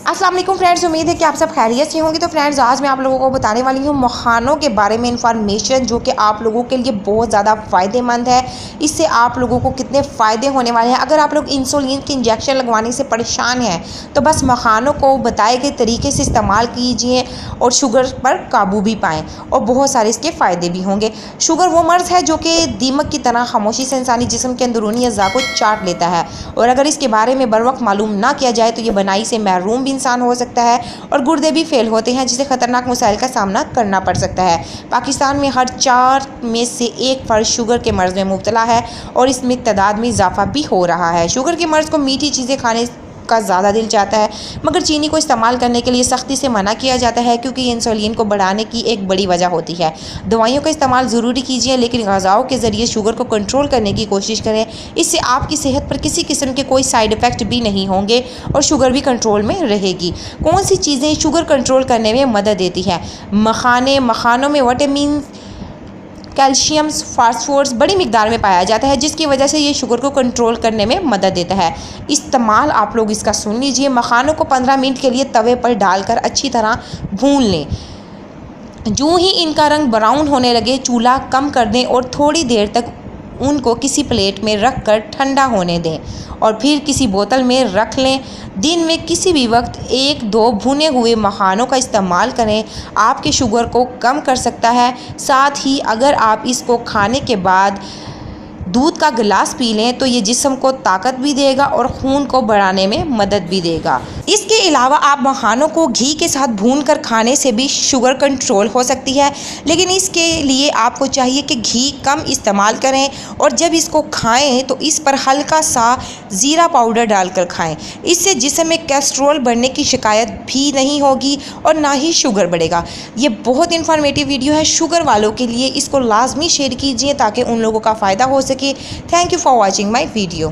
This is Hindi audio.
अस्सलाम वालेकुम फ्रेंड्स, उम्मीद है कि आप सब खैरियत से होंगे। तो फ्रेंड्स, आज मैं आप लोगों को बताने वाली हूँ मखानों के बारे में इंफॉर्मेशन, जो कि आप लोगों के लिए बहुत ज़्यादा फ़ायदेमंद है। इससे आप लोगों को कितने फ़ायदे होने वाले हैं। अगर आप लोग इंसुलिन के इंजेक्शन लगवाने से परेशान हैं तो बस मखानों को बताए गए तरीके से इस्तेमाल कीजिए और शुगर पर काबू भी पाएँ, और बहुत सारे इसके फ़ायदे भी होंगे। शुगर वो मर्ज़ है जो कि दीमक की तरह खामोशी से इंसानी जिस्म के अंदरूनी अज़ा को चाट लेता है, और अगर इसके बारे में बर वक्त मालूम ना किया जाए तो ये बनाई से महरूम भी इंसान हो सकता है और गुर्दे भी फेल होते हैं, जिसे ख़तरनाक मसाइल का सामना करना पड़ सकता है। पाकिस्तान में हर 4 में से 1 फ़र्द शुगर के मर्ज़ में मुब्तला है और इसमें तादाद में इजाफा भी हो रहा है। शुगर के मर्ज़ को मीठी चीज़ें खाने का ज़्यादा दिल चाहता है, मगर चीनी को इस्तेमाल करने के लिए सख्ती से मना किया जाता है, क्योंकि ये इंसुलिन को बढ़ाने की एक बड़ी वजह होती है। दवाइयों का इस्तेमाल ज़रूरी कीजिए, लेकिन ग़िज़ाओं के ज़रिए शुगर को कंट्रोल करने की कोशिश करें। इससे आपकी सेहत पर किसी किस्म के कोई साइड इफ़ेक्ट भी नहीं होंगे और शुगर भी कंट्रोल में रहेगी। कौन सी चीज़ें शुगर कंट्रोल करने में मदद देती हैं? मखानों में विटामिन, कैल्शियम, फास्फोरस बड़ी मिकदार में पाया जाता है, जिसकी वजह से ये शुगर को कंट्रोल करने में मदद देता है। इस्तेमाल आप लोग इसका सुन लीजिए। मखानों को 15 मिनट के लिए तवे पर डालकर अच्छी तरह भून लें। जो ही इनका रंग ब्राउन होने लगे, चूल्हा कम कर दें और थोड़ी देर तक उनको किसी प्लेट में रख कर ठंडा होने दें और फिर किसी बोतल में रख लें। दिन में किसी भी वक्त 1-2 भुने हुए मखानों का इस्तेमाल करें, आपके शुगर को कम कर सकता है। साथ ही अगर आप इसको खाने के बाद दूध का गिलास पी लें तो ये जिस्म को ताकत भी देगा और खून को बढ़ाने में मदद भी देगा। इसके अलावा आप मखानों को घी के साथ भूनकर खाने से भी शुगर कंट्रोल हो सकती है, लेकिन इसके लिए आपको चाहिए कि घी कम इस्तेमाल करें, और जब इसको खाएं तो इस पर हल्का सा ज़ीरा पाउडर डालकर खाएं। इससे जिस्म में कोलेस्ट्रॉल बढ़ने की शिकायत भी नहीं होगी और ना ही शुगर बढ़ेगा। ये बहुत इन्फॉर्मेटिव वीडियो है शुगर वालों के लिए, इसको लाजमी शेयर कीजिए ताकि उन लोगों का फ़ायदा हो सके। Thank you for watching my video.